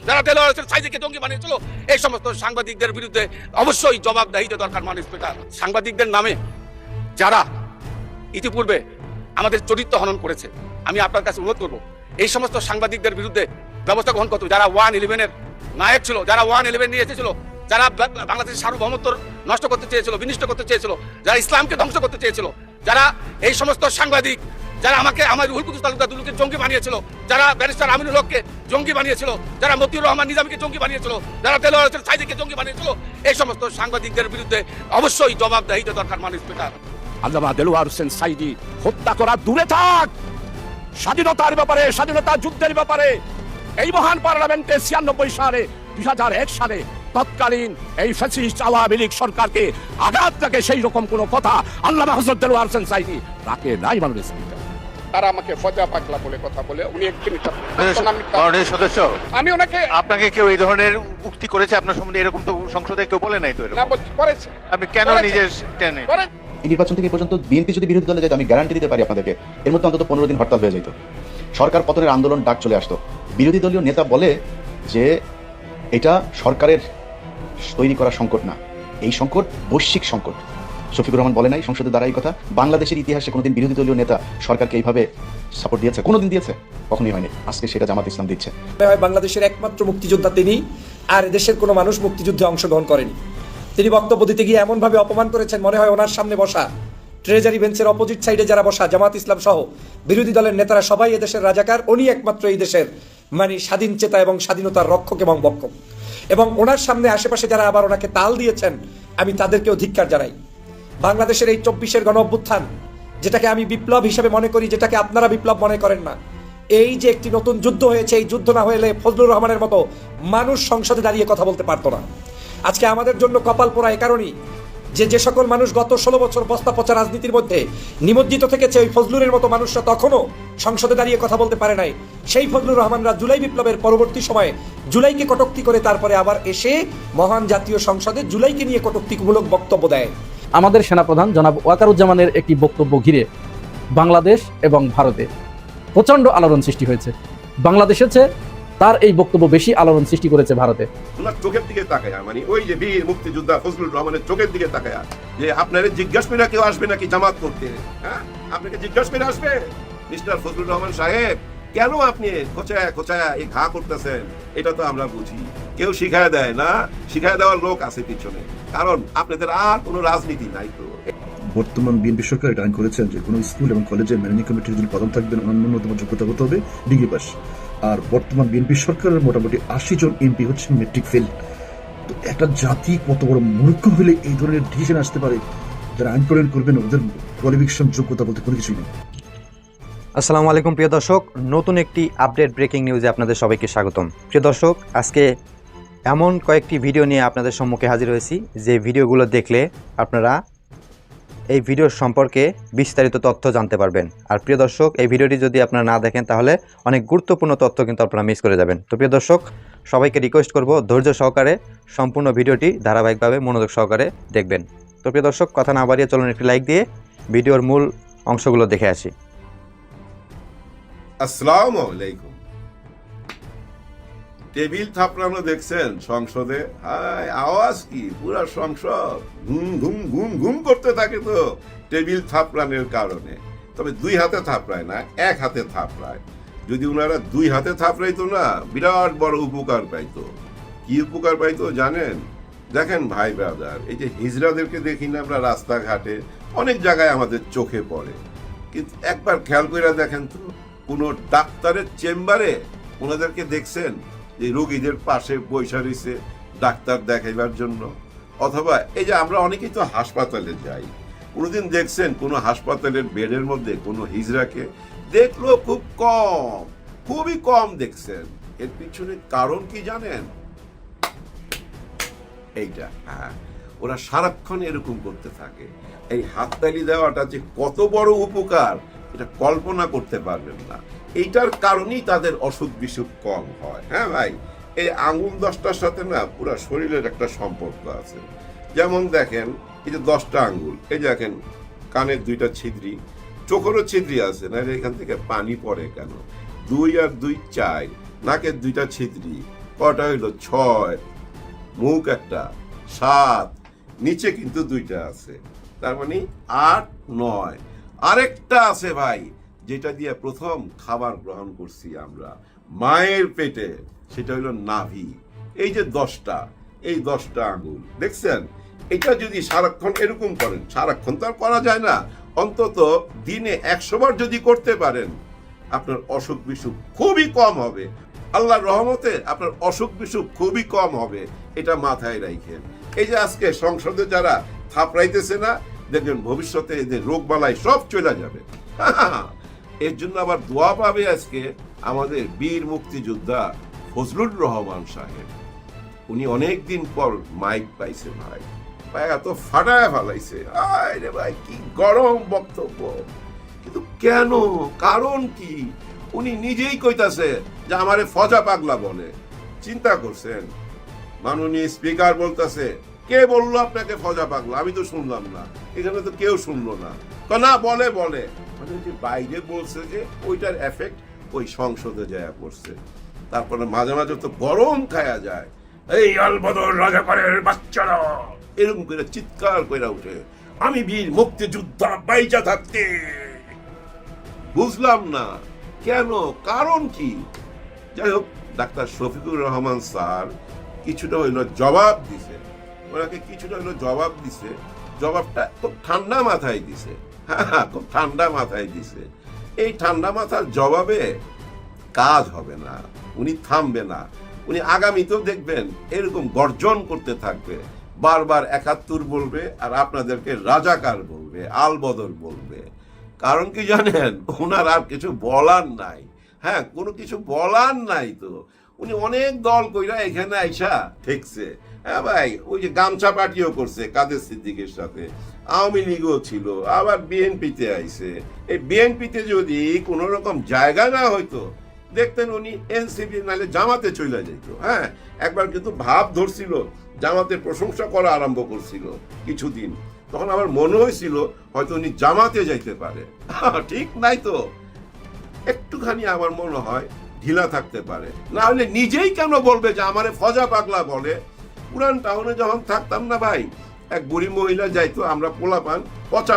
যারা দেলোয়ার হোসেন সাইদিকে জঙ্গি বানিয়েছিল, এই সমস্ত সাংবাদিকদের বিরুদ্ধে অবশ্যই জবাবদিহিতা দরকার মানুষ স্পিকার। সাংবাদিকদের নামে যারা ইতিপূর্বে আমাদের চরিত্র হনন করেছে, আমি আপনার কাছে অনুরোধ করবো এই সমস্ত সাংবাদিকদের বিরুদ্ধে ব্যবস্থা গ্রহণ করতে। যারা 111-এর নায়ক ছিল, যারা 111 নিয়ে এসেছিল, যারা বাংলাদেশের সার্বভৌমত্ব নষ্ট করতে চেয়েছিল, বিনষ্ট করতে চেয়েছিল, যারা ইসলামকে ধ্বংস করতে চেয়েছিল, যারা এই সমস্ত সাংবাদিক, যারা আমার রুহুল কুদ্দুস তালুকদার দুলুকে জঙ্গি বানিয়েছিল, যারা ব্যারিস্টার আমিনুল হককে জঙ্গি বানিয়েছিল, যারা মতিউর রহমান নিজামীকে জঙ্গি বানিয়েছিল, যারা দেলোয়ার হোসেন সাইদিকে জঙ্গি বানিয়েছিল, এই সমস্ত সাংবাদিকদের বিরুদ্ধে অবশ্যই জবাবদিহিতা দরকার মানুষ স্পিকার। আল্লামা দেলোয়ার হোসেন সাইদি হত্যা করা দূরে থাক, স্বাধীনতার ব্যাপারে, স্বাধীনতা যুদ্ধের ব্যাপারে এই মহান পার্লামেন্টে 96 সালে 2001 সালে তৎকালীন এই ফ্যাসিস্ট আওয়ামী লীগ সরকারকে আঘাত থাকে সেই রকম কোন কথা আল্লামা হযরত দেলোয়ার হোসেন সাইদি রাখে নাই। মানুষ তারা আমাকে ফজা পাগলা বলে কথা বলে, উনি একদিন সদস্য আমি ওনাকে আপনাকে কেউ এই ধরনের উক্তি করেছে আপনার সম্বন্ধে? এরকম তো সংসদে কেউ বলে নাই তো। করেছে আপনি কেন নিজে টেনে? এই নির্বাচন থেকে পর্যন্ত বিএনপি যদি বিরোধী দলে যেত, আমি গ্যারান্টি দিতে পারি আপনাদেরকে এর মধ্যে অন্তত 15 দিন হরতাল হয়ে যেত, সরকার পতনের আন্দোলন ডাক চলে আসতো। বিরোধী দলীয় নেতা বলে যে এটা সরকারের তৈরি করা সংকট না, এই সংকট বৈশ্বিক সংকট। শফিকুর রহমান বলে নাই সংসদে দাঁড়াই কথা? বাংলাদেশের ইতিহাসে কোনোদিন বিরোধী দলীয় নেতা সরকারকে এইভাবে সাপোর্ট দিয়েছে? কোনোদিন দিয়েছে? কখনোই হয়নি। আজকে সেটা জামাত ইসলাম দিচ্ছে। বাংলাদেশের একমাত্র মুক্তিযোদ্ধা তিনি, আর দেশের কোনো মানুষ মুক্তিযুদ্ধে অংশগ্রহণ করেনি। তিনি বক্তব্য দিতে গিয়ে এমনভাবে অপমান করেছেন, মনে হয় ওনার সামনে বসা ট্রেজারি বেঞ্চের অপোজিট সাইডে যারা বসা জামাত ইসলাম সহ বিরোধী দলের নেতারা সবাই এদেশের রাজাকার, উনি একমাত্র এই দেশের স্বাধীন চেতা এবং স্বাধীনতার রক্ষক এবং বক্ষক। এবং ওনার সামনে আশেপাশে যারা আবার ওনাকে তাল দিয়েছেন, আমি তাদেরকেও ধিক্কার জানাই। বাংলাদেশের এই 24-এর গণ অভ্যুত্থান, যেটাকে আমি বিপ্লব হিসেবে মনে করি, যেটাকে আপনারা বিপ্লব মনে করেন না, এই যে একটি নতুন যুদ্ধ হয়েছে, এই যুদ্ধ না হলে ফজলুর রহমানের মতো মানুষ সংসদে দাঁড়িয়ে কথা বলতে পারতো না। আজকে আমাদের জন্য কপাল পোড়া এ কারণেই যে সকল মানুষ গত 16 বছর বস্তা পচা রাজনীতির মধ্যে নিমজ্জিত থেকেছে, ওই ফজলুরের মতো মানুষরা তখনও সংসদে দাঁড়িয়ে কথা বলতে পারে নাই। সেই ফজলুর রহমানরা জুলাই বিপ্লবের পরবর্তী সময়ে জুলাইকে কটূক্তি করে তারপরে আবার এসে মহান জাতীয় সংসদে জুলাইকে নিয়ে কটূক্তিমূলক বক্তব্য দেয়। আমাদের সেনাপ্রধান জনাব ওয়াকারুজ্জামানের একটি বক্তব্য ঘিরে বাংলাদেশ এবং ভারতে প্রচণ্ড আলোড়ন সৃষ্টি হয়েছে। বাংলাদেশের চেয়ে তার এই বক্তব্য বেশি আলোড়ন সৃষ্টি করেছে ভারতে। ওনার চোখের দিকে তাকায়া, ওই যে বীর মুক্তিযোদ্ধা ফজলুর রহমানের চোখের দিকে তাকায়া, যে আপনারা জিজ্ঞাসা করে কেউ আসবে নাকি জামাত করতে? হ্যাঁ, আপনাকে জিজ্ঞাসা করে আসবে মিস্টার ফজলুর রহমান সাহেব, কেন আপনি খোঁচায়া খোঁচায়া এই ঘা করতেছেন? এটা তো আমরা বুঝি, কেউ শিখায় দেয় না, শিখায় দেওয়ার লোক আছে পিছনে, কারণ আপনাদের আর কোনো রাজনীতি নাই তো। বর্তমান বিএনপি সরকার এটা আইন করেছেন যে কোনো স্কুল এবং কলেজের ম্যানেজিং কমিটির যিনি প্রধান থাকবেন ন্যূনতম যোগ্যতা হতে হবে ডিগ্রি পাস। আর বর্তমান বিএনপি সরকারের মোটামুটি 80 জন এমপি হচ্ছে মেট্রিক ফেল। তো একটা জাতি কত বড় মূর্খ হলে এই ধরনের ডিসিশন আসতে পারে? যারা আইন প্রণয়ন করবেন ওদের কোয়ালিফিকেশন যোগ্যতা বলতে কোনো কিছুই নেই। আসসালামু আলাইকুম প্রিয় দর্শক, নতুন একটি আপডেট ব্রেকিং নিউজে আপনাদের সবাইকে স্বাগতম। প্রিয় দর্শক, আজকে এমন কয়েকটি ভিডিও নিয়ে আপনাদের সম্মুখে হাজির হয়েছি যে ভিডিওগুলো দেখলে আপনারা এই ভিডিওর সম্পর্কে বিস্তারিত তথ্য জানতে পারবেন। আর প্রিয় দর্শক, এই ভিডিওটি যদি আপনারা না দেখেন তাহলে অনেক গুরুত্বপূর্ণ তথ্য কিন্তু আপনারা মিস করে যাবেন। তো প্রিয় দর্শক, সবাইকে রিকোয়েস্ট করব ধৈর্য সহকারে সম্পূর্ণ ভিডিওটি ধারাবাহিকভাবে মনোযোগ সহকারে দেখবেন। তো প্রিয় দর্শক, কথা না বাড়িয়ে চলুন একটি লাইক দিয়ে ভিডিওর মূল অংশগুলো দেখে আসি। আসসালামু আলাইকুম। টেবিল থাপড়ানো দেখছেন সংসদে? হায়, আওয়াজ কি! পুরা সংসদ ঘুম ঘুম ঘুম ঘুম করতে থাকে তো টেবিল থাপড়ানোর কারণে। তবে 2 হাতে থাপড়ায় না, 1 হাতে থাপড়ায়। যদি ওনারা 2 হাতে থাপড়াইতো না, বিরাট বড় উপকার পাইতো। কি উপকার পাইতো জানেন? দেখেন ভাই ব্রাদার, এই যে হিজড়াদেরকে দেখি না আমরা রাস্তাঘাটে, অনেক জায়গায় আমাদের চোখে পড়ে, কিন্তু একবার খেয়াল করে দেখেন তো, কোনো ডাক্তারের চেম্বারে ওনাদেরকে দেখছেন যে রোগীদের পাশে বৈশা রয়েছে ডাক্তার দেখাইবার জন্য? অথবা এই যে আমরা অনেকেই তো হাসপাতালে যাই, কোনোদিন দেখছেন কোনো হাসপাতালের বেডের মধ্যে কোনো হিজড়াকে? দেখলো খুব কম, খুবই কম দেখছেন। এর পিছনে কারণ কি জানেন? এইটা, হ্যাঁ, ওরা সারাক্ষণ এরকম করতে থাকে। এই হাততালি দেওয়াটা যে কত বড় উপকার এটা কল্পনা করতে পারবেন না। এইটার কারণেই তাদের অসুখ বিসুখ কম হয়। হ্যাঁ ভাই, এই আঙুল 10টার সাথে না পুরো শরীরের একটা সম্পর্ক আছে। যেমন দেখেন, এই যে 10টা আঙ্গুল, এই দেখেন কানের 2টা ছিদ্রি, চোখেরও ছিদ্রি আছে না, এখান থেকে পানি পড়ে কেন? 2 আর 2 4, নাকের 2টা ছিদ্রি, কটা হইল 6, মুখ একটা 7, নিচে কিন্তু 2টা আছে, তার মানে 8, 9। আরেকটা আছে ভাই, যেটা দিয়ে প্রথম খাবার গ্রহণ করছি আমরা মায়ের পেটে, সেটা হইল নাভি। এই যে 10টা, এই 10টা আঙ্গুল দেখছেন, এটা যদি সারাক্ষণ এরকম করেন, সারাক্ষণ তো আর করা যায় না, অন্তত দিনে 100 বার যদি করতে পারেন, আপনার অসুখ বিসুখ খুবই কম হবে। আল্লাহর রহমতে আপনার অসুখ বিসুখ খুবই কম হবে, এটা মাথায় রাখেন। এই যে আজকে সংসদে যারা থাপড়াইতেছে না, দেখবেন ভবিষ্যতে এদের রোগ বালাই সব চলে যাবে। এর জন্য আবার দোয়া পাবে আজকে আমাদের বীর মুক্তিযোদ্ধা ফজলুর রহমান সাহেব। উনি অনেক দিন পর মাইক পাইছে ভাই, এত ফাটায় ফেলাইছে, আরে ভাই কি গরম বক্তব্য। কিন্তু কেন, কারণ কি? উনি নিজেই কইতাছে যে আমারে ফজা পাগলা বলে। চিন্তা করছেন, মাননীয় স্পিকার বলতেছে, কে বললো আপনাকে ফজা পাগলা? আমি তো শুনলাম না, এখানে তো কেউ শুনলো না। না বলে বলে মানে যে বাইরে বলছে যে ওইটার এফেক্ট ওই সংসদে যায় পড়ছে। তারপরে মাঝে মাঝে তো গরম খায়া যায়, এই আলবদর রাজাকারের বাচ্চারা এরকম করে চিৎকার করে উঠে, আমি বীর মুক্তিযোদ্ধা বাইচা থাকতে। বুঝলাম না কেন, কারণ কি? যাই হোক, ডাক্তার শফিকুর রহমান স্যার কিছুটা হইলো জবাব দিছে, ওনাকে কিছুটা হইলো জবাব দিছে, জবাবটা খুব ঠান্ডা মাথায় দিছে। হ্যাঁ, খুব ঠান্ডা মাথায় দিছে। এই ঠান্ডা মাথার জবাবে কাজ হবে না, উনি থামবে না, উনি আগামীতেও দেখবেন এরকম গর্জন করতে থাকবে, বারবার 71 বলবে আর আপনাদেরকে রাজাকার বলবে, আলবদর বলবে। কারণ কি জানেন, ওনার আর কিছু বলার নাই। হ্যাঁ, কোনো কিছু বলার নাই তো। উনি অনেক দল কইরা এখানে আইসা ঠেকছে। হ্যাঁ ভাই, ওই যে গামছা পার্টিও করছে কাদের সিদ্দিকের সাথে, আওয়ামী লীগও ছিল, আবার বিএনপিতে আইছে। এই বিএনপিতে যদি কোন রকম জায়গা না হইতো, দেখতেন উনি এনসিপি নাহলে জামাতে চলে যেত। হ্যাঁ, একবার কিন্তু ভাব ধরছিল, জামাতের প্রশংসা করা আরম্ভ করছিল কিছুদিন, তখন আমার মনে হয়েছিল হয়তো উনি জামাতে যাইতে পারে। ঠিক নাই তো, একটুখানি আমার মনে হয় ঢিলা থাকতে পারে, না হলে নিজেই কেন বলবে যে আমারে ফজা পাগলা বলে। পুরান টাউনে যখন থাকতাম না ভাই, এক বুড়ি মহিলা যাইতো, আমরা পোলাপান পচা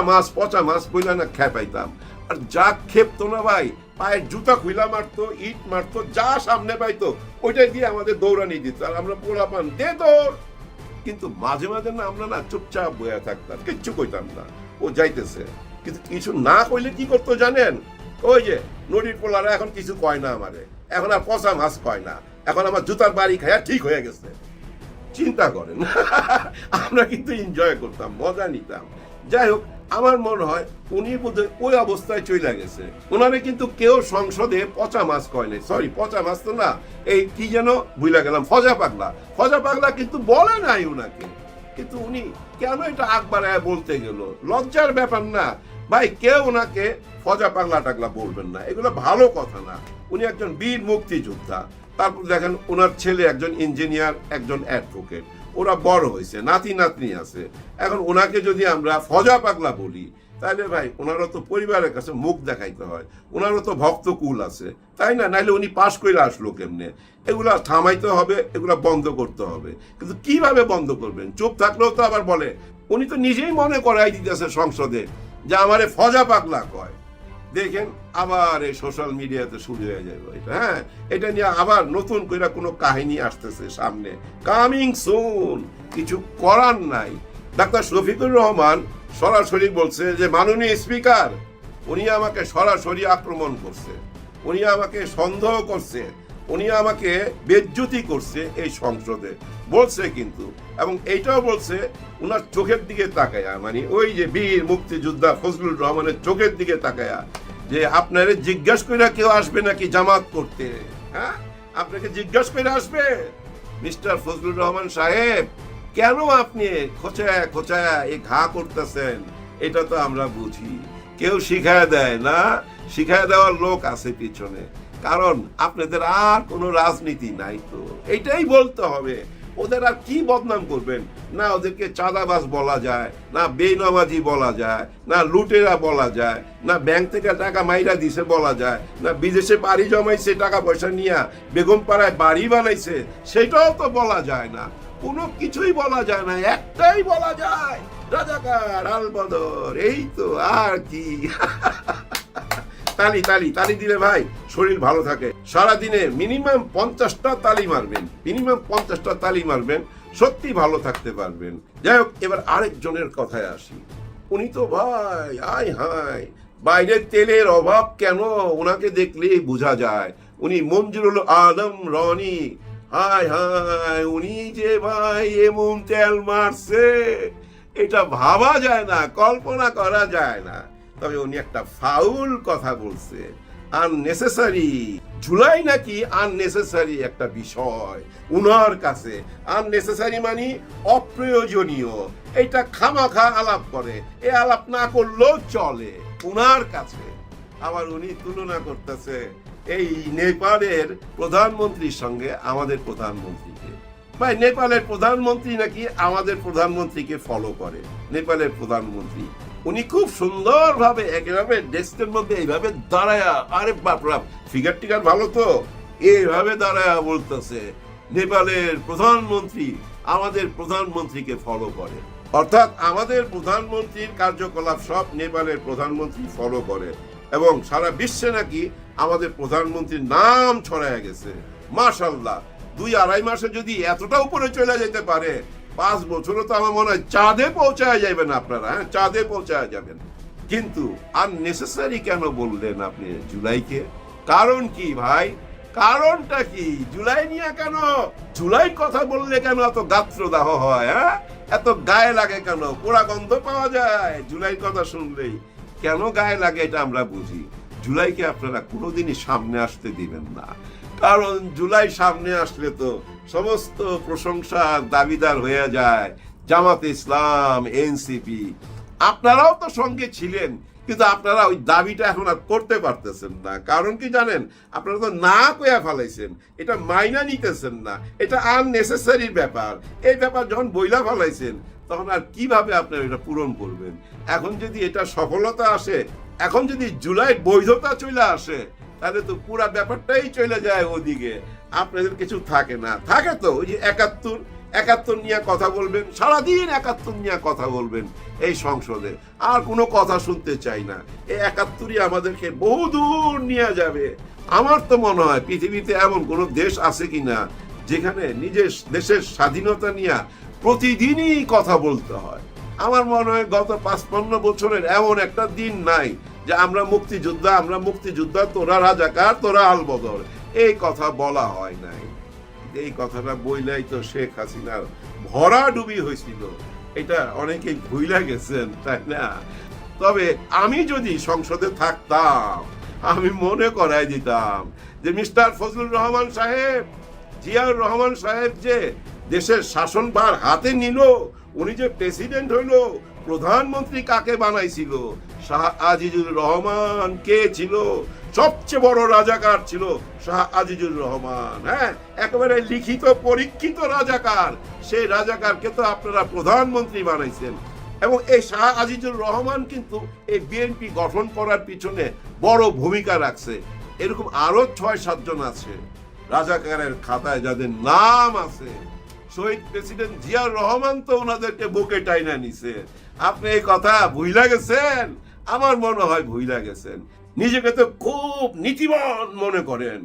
মাছ বইলা না খেয়ে পাইতাম, আর যা খেপতো না ভাই, পায়ের জুতা খুইলা মারতো, ইট মারতো, যা সামনে পাইতো ওইটাই দিয়ে আমাদের দৌড়ানি দিত, আর আমরা পোলাপান দে দৌড়। কিন্তু মাঝে মাঝে না আমরা না চুপচাপ বইয়া থাকতাম, কিচ্ছু কইতাম না, ও যাইতেছে। কিন্তু কিছু না কইলে কি করতো জানেন, ওই যে নদীর পোলারা এখন কিছু কয় না আমারে, এখন আর পচা মাছ কয় না, এখন আমার জুতার বাড়ি খায়া ঠিক হয়ে গেছে। চিন্তা করেন, আমরা কিন্তু এনজয় করতাম, মজা নিতাম। যাই হোক, আমার মনে হয় উনি বোধহয় ওই অবস্থায় চলে গেছে। ওনারে কিন্তু কেউ সংসদে পচা মাছ কয় নাই, সরি পচা মাছ তো না, এই কি যেন ভুলে গেলাম, ফজা পাগলা কিন্তু বলে নাই উনাকে। কিন্তু উনি কেন এটা আগ বাড়ায় বলতে গেল? লজ্জার ব্যাপার না ভাই, কেউ ওনাকে ফজা পাগলা টাগলা বলবেন না, এগুলো ভালো কথা না। উনি একজন বীর মুক্তিযোদ্ধা। তারপর দেখেন ওনার ছেলে একজন ইঞ্জিনিয়ার, একজন অ্যাডভোকেট, ওরা বড় হয়েছে, নাতি নাতনি আছে। এখন ওনাকে যদি আমরা ফজা পাগলা বলি, তাহলে ভাই ওনারও তো পরিবারের কাছে মুখ দেখাইতে হয়, ওনারও তো ভক্তকুল আছে, তাই না? নাইলে উনি পাশ করে আসলো কেমনে? এগুলা থামাইতে হবে, এগুলা বন্ধ করতে হবে। কিন্তু কিভাবে বন্ধ করবেন? চুপ থাকলেও তো আবার বলে, উনি তো নিজেই মনে করাই দিতেছে সংসদে যে আমারে ফজা পাগলা কয়। দেখেন আবার এই সোশ্যাল মিডিয়াতে শুরু হয়ে যাবে এটা। হ্যাঁ, এটা নিয়ে আবার নতুন করে কোনো কাহিনী আসতেছে সামনে, কামিং সুন। কিছু করার নাই। ডাক্তার শফিকুর রহমান সরাসরি বলছে যে মাননীয় স্পিকার, উনি আমাকে সরাসরি আক্রমণ করছে, উনি আমাকে সন্দেহ করছে, উনি আমাকে বেজ্জতি করছে এই সংসদে বলছে কিন্তু। এবং এইটাও বলছে উনার চোখের দিকে তাকায়া, মানে ওই যে বীর মুক্তিযোদ্ধা ফজলুর রহমানের চোখের দিকে তাকায়া, যে আপনারে জিজ্ঞাসা করে কেউ আসবে নাকি জামাত করতে? হ্যাঁ, আপনাকে জিজ্ঞাসা করে আসবে? মিস্টার ফজলুর রহমান সাহেব, কেন আপনি খোঁচায়া এই ঘা করতেছেন? এটা তো আমরা বুঝি, কেউ শিখায় দেয় না, শিখায় দেওয়ার লোক আছে পিছনে। কারণ আপনাদের আর কোনো রাজনীতি নাই তো, এইটাই বলতে হবে। ওদের আর কি বদনাম করবেন? না ওদেরকে চাঁদাবাজ বলা যায়, না বেনামাজি বলা যায়, না লুটেরা বলা যায়, না ব্যাংক থেকে টাকা মাইরা দিছে বলা যায়, না বিদেশে বাড়ি জমাইছে টাকা পয়সা নিয়ে বেগম পাড়ায় বাড়ি বানাইছে সেটাও তো বলা যায় না। কোনো কিছুই বলা যায় না, একটাই বলা যায়, রাজাকার আলবদর। এই তো, আর কি। তালি তালি তালি দিলে ভাই শরীর ভালো থাকে। সারাদিনে মিনিমাম 50টা তালি মারবেন, মিনিমাম 50টা তালি মারবেন, সত্যি ভালো থাকতে পারবেন। যাই হোক, এবার আরেকজনের কথায় আসি। উনি তো ভাই আয় হায়, বাইরের তেলের অভাব কেন ওনাকে দেখলেই বোঝা যায়। উনি মঞ্জুরুল আলম রনি, হায় হায়, উনি যে ভাই এমন তেল মারছে এটা ভাবা যায় না, কল্পনা করা যায় না। তবে উনি একটা ফাউল কথা বলছে, আননেসেসারি। জুলাই নাকি আননেসেসারি একটা বিষয় উনার কাছে। আননেসেসারি মানে অপ্রয়োজনীয়, এটা খামাখা আলাপ করে, এ আলাপ না করলেও চলে উনার কাছে। আবার উনি তুলনা করতেছে এই নেপালের প্রধানমন্ত্রীর সঙ্গে আমাদের প্রধানমন্ত্রীকে। ভাই, নেপালের প্রধানমন্ত্রী নাকি আমাদের প্রধানমন্ত্রীকে ফলো করে। নেপালের প্রধানমন্ত্রী উনি খুব সুন্দরভাবে একেভাবে ডেস্কের মধ্যে এইভাবে দাঁড়ায়া, আরে বাপরাপ, ফিগার টিগার ভালো তো, এইভাবে দাঁড়ায়া বলতেছে নেপালের প্রধানমন্ত্রী আমাদের প্রধানমন্ত্রীকে ফলো করে। অর্থাৎ আমাদের প্রধানমন্ত্রীর কার্যকলাপ সব নেপালের প্রধানমন্ত্রী ফলো করে, এবং সারা বিশ্বে নাকি আমাদের প্রধানমন্ত্রীর নাম ছড়ায় গেছে। মাশাআল্লাহ, 2-2.5 মাসে যদি এতটা উপরে চলে যেতে পারে, 5 বছরও তো আমার মনে হয় চাঁদে পৌঁছায় যাবেন আপনারা। হ্যাঁ, চাঁদে পৌঁছায় যাবেন। কিন্তু আননেসেসারি কেন বললেন আপনি জুলাইকে? কারণ কি ভাই? কারণটা কি? জুলাই নিয়ে কেন, জুলাই কথা বললে কেন এত গাত্রদাহ হয়? হ্যাঁ, এত গায়ে লাগে কেন? পোড়া গন্ধ পাওয়া যায় জুলাই কথা শুনলেই। কেন গায়ে লাগে এটা আমরা বুঝি। জুলাইকে আপনারা কোনোদিনই সামনে আসতে দিবেন না, কারণ জুলাই সামনে আসলে তো সমস্ত প্রশংসার দাবিদার হয়ে যায় জামাত ইসলাম, এনসিপি। আপনারাও তো সঙ্গে ছিলেন, কিন্তু আপনারা ওই দাবিটা এখন আর করতে পারতেছেন না। কারণ কি জানেন? আপনারা তো না কয়া ফেলাইছেন, এটা মাইনা নিতেছেন না, এটা আননেসেসারি ব্যাপার। এই ব্যাপার যখন বইলা ফেলাইছেন, তখন আর কিভাবে আপনারা এটা পূরণ করবেন? এখন যদি এটা সফলতা আসে, এখন যদি জুলাই বৈধতা চলে আসে, তাহলে তো পুরো ব্যাপারটাই চলে যায় ওদিকে, আপনাদের কিছু থাকে না। থাকে তো ওই যে 71 নিয়ে কথা বলবেন, সারাদিন 71 নিয়ে কথা বলবেন এই সংসদে, আর কোনো কথা শুনতে চাই না। এই 71ই আমাদেরকে বহুদূর নিয়ে যাবে। আমার তো মনে হয় পৃথিবীতে এমন কোনো দেশ আছে কিনা যেখানে নিজের দেশের স্বাধীনতা নিয়ে প্রতিদিনই কথা বলতে হয়। আমার মনে হয় গত 55 বছরের এমন একটা দিন নাই যে আমরা মুক্তিযোদ্ধা, তোরা রাজাকার, তোরা আলবদর, এই কথা বলা হয় নাই। এই কথাটা বইলাই তো শেখ হাসিনার ভরাডুবি হয়েছিল, এটা অনেকেই ভুইলা গেছেন, তাই না? তবে আমি যদি সংসদে থাকতাম, আমি মনে করাই দিতাম যে মিস্টার ফজলুর রহমান সাহেব, জিয়াউর রহমান সাহেব যে দেশের শাসনভার হাতে নিল, উনি যে প্রেসিডেন্ট হইল, প্রধানমন্ত্রী কাকে বানাইছিল? শাহ আজিজুর রহমান। কে ছিল? সবচেয়ে বড় রাজাকার ছিল শাহ আজিজুর রহমান। হ্যাঁ, একেবারে লিখিত পরীক্ষিত রাজাকার। সেই রাজাকারকে তো আপনারা প্রধানমন্ত্রী বানাইছেন, এবং এই শাহ আজিজুর রহমান কিন্তু এই বিএনপি গঠন করার পিছনে বড় ভূমিকা রাখছে। এরকম আরো 6-7 জন আছে রাজাকারের খাতায় যাদের নাম আছে। শহীদ প্রেসিডেন্ট জিয়াউর রহমান তো ওনাদেরকে বুকে টাইনা নিছে। আপনি এই কথা ভুইলা গেছেন? আমার মনে হয় ভুইলা গেছেন। নিজেকে তো খুব নীতিবান মনে করেন।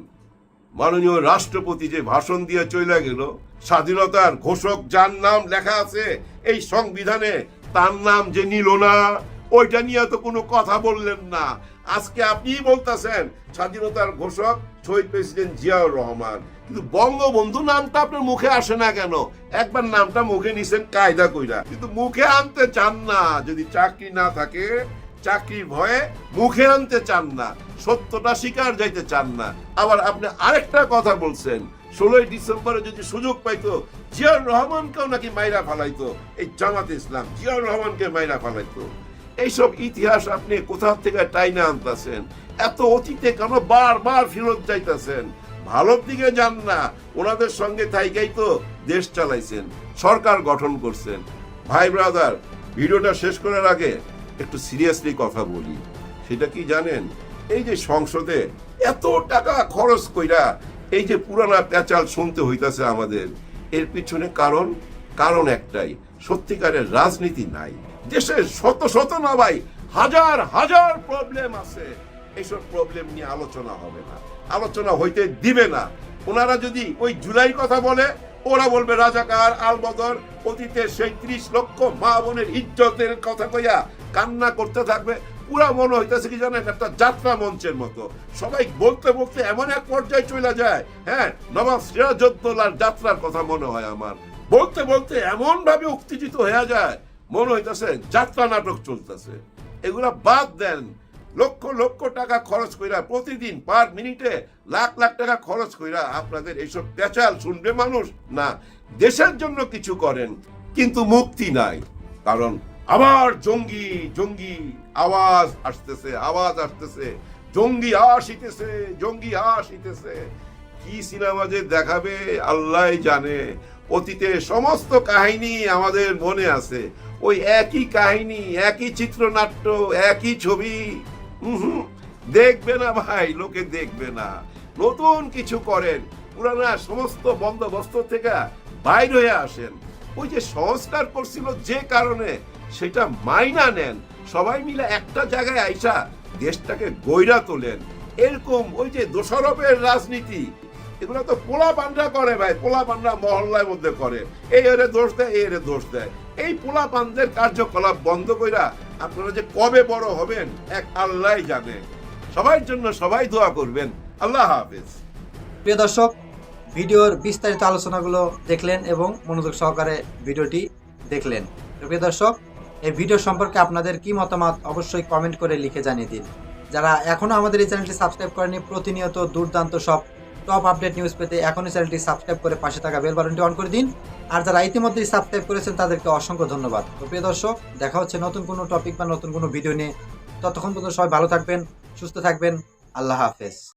মাননীয় রাষ্ট্রপতি যে ভাষণ দিয়ে চলে গেল, স্বাধীনতার ঘোষক যার নাম লেখা আছে এই সংবিধানে, তার নাম যে নিল না, ওইটা নিয়ে তো কোনো কথা বললেন না। আজকে আপনিই বলতেছেন স্বাধীনতার ঘোষক শহীদ প্রেসিডেন্ট জিয়াউর রহমান, কিন্তু বঙ্গবন্ধু নামটা আপনার মুখে আসে না কেন? একবার নামটা মুখে নিছেন কায়দা কইরা, কিন্তু মুখে আনতে চান না। যদি চাকরি না থাকে, চাকরির ভয়ে মুখে আনতে চান না, সত্যটা স্বীকার যাইতে চান না। আবার আপনি আরেকটা কথা বলছেন, 16 ডিসেম্বরে যদি সুযোগ পাইতো জিয়াউর রহমানকেও নাকি মাইরা ফালাইতো এই জামাত ইসলাম, জিয়াউর রহমানকে মাইরা ফালাইতো। এইসব ইতিহাস আপনি কোথা থেকে টাইনা আনতেছেন? এত অতীতে কেন বারবার ফেরত যাইতেছেন? ভালোর দিকে যান না। ওনাদের সঙ্গে থাইকাই তো দেশ চালাইছেন, সরকার গঠন করছেন। ভাই ব্রাদার, ভিডিওটা শেষ করার আগে একটু সিরিয়াসলি কথা বলি। সেটা কি জানেন, এই যে সংসদে এত টাকা খরচ কইরা এই যে পুরানা প্যাচাল শুনতে হইতাছে আমাদের, এর পিছনে কারণ একটাই, সত্যিকারের রাজনীতি নাই দেশে। শত শত না ভাই, হাজার হাজার প্রবলেম আছে। এইসব প্রবলেম নিয়ে আলোচনা হবে না, আলোচনা হইতে দিবে না। ওনারা যদি ওই জুলাই কথা বলে, ওরা বলবে রাজাকার, আলবদর, অতীতে সেই 30 লক্ষ মা বোনের ইজ্জতের কথা কইয়া কান্না করতে থাকবে। পুরা মনে হইতেছে কি জানেন, একটা যাত্রা মঞ্চের মতো। সবাই বলতে বলতে এমন এক পর্যায়ে চলে যায়, হ্যাঁ, নবাব সিরাজউদ্দৌলার যাত্রার কথা মনে হয় আমার। বলতে বলতে এমন ভাবে উত্তেজিত হয়ে যায়, মনে হইতেছে যাত্রা নাটক চলতেছে। এগুলা বাদ দেন। লক্ষ লক্ষ টাকা খরচ কইরা প্রতিদিন পার মিনিটে লাখ লাখ টাকা খরচ কইরা আপনাদের এইসব পেঁচাল শুনবে মানুষ না। দেশের জন্য কিছু করেন, কিন্তু মুক্তি নাই। কারণ আবার জঙ্গি জঙ্গি আওয়াজ আসতেছে, জঙ্গি আসিতেছে, জঙ্গি আসিতেছে। কি সিনেমা যে দেখাবে আল্লাহ জানে। অতীতে সমস্ত কাহিনী আমাদের মনে আছে, ওই একই কাহিনী, একই চিত্রনাট্য, একই ছবি। দেখবে না ভাই, লোকে দেখবে না। নতুন কিছু করেন, পুরানা সমস্ত বন্দোবস্ত থেকে বাইর হয়ে আসেন। ওই যে সংস্কার করছিল যে কারণে, সেটা মাইনা নেন। সবাই মিলে একটা জায়গায় আইসা দেশটাকে গইরা তোলেন। এরকম ওই যে দোষারোপের রাজনীতি, এগুলো তো পোলা পান্ডা করে ভাই, পোলা পান্ডা মহল্লার মধ্যে করে। এই এরে দোষ দেয়, এই এরে দোষ দেয়। এই পোলা পান্ডের কার্যকলাপ বন্ধ কইরা আপনারা যে কবে বড় হবেন এক আল্লাহ জানে। সবার জন্য সবাই দোয়া করবেন। আল্লাহ হাফেজ। প্রিয় দর্শক, ভিডিওর বিস্তারিত আলোচনাগুলো দেখলেন এবং মনোযোগ সহকারে ভিডিওটি দেখলেন। প্রিয় দর্শক, এই ভিডিও সম্পর্কে আপনাদের কি মতামত অবশ্যই কমেন্ট করে লিখে জানিয়ে দিন। যারা এখনো আমাদের এই চ্যানেলটি সাবস্ক্রাইব করেনি, প্রতিনিয়ত দুর্দান্ত সব টপ আপডেট নিউজ পেতে এখনই চ্যানেলটি সাবস্ক্রাইব করে পাশে থাকা বেল বাটনটি অন করে দিন। আর যারা ইতিমধ্যেই সাবস্ক্রাইব করেছেন তাদেরকে অসংখ্য ধন্যবাদ। তো প্রিয় দর্শক, দেখা হচ্ছে নতুন কোনো টপিক বা নতুন কোনো ভিডিও নিয়ে। ততক্ষণ পর্যন্ত সবাই ভালো থাকবেন, সুস্থ থাকবেন। আল্লাহ হাফেজ।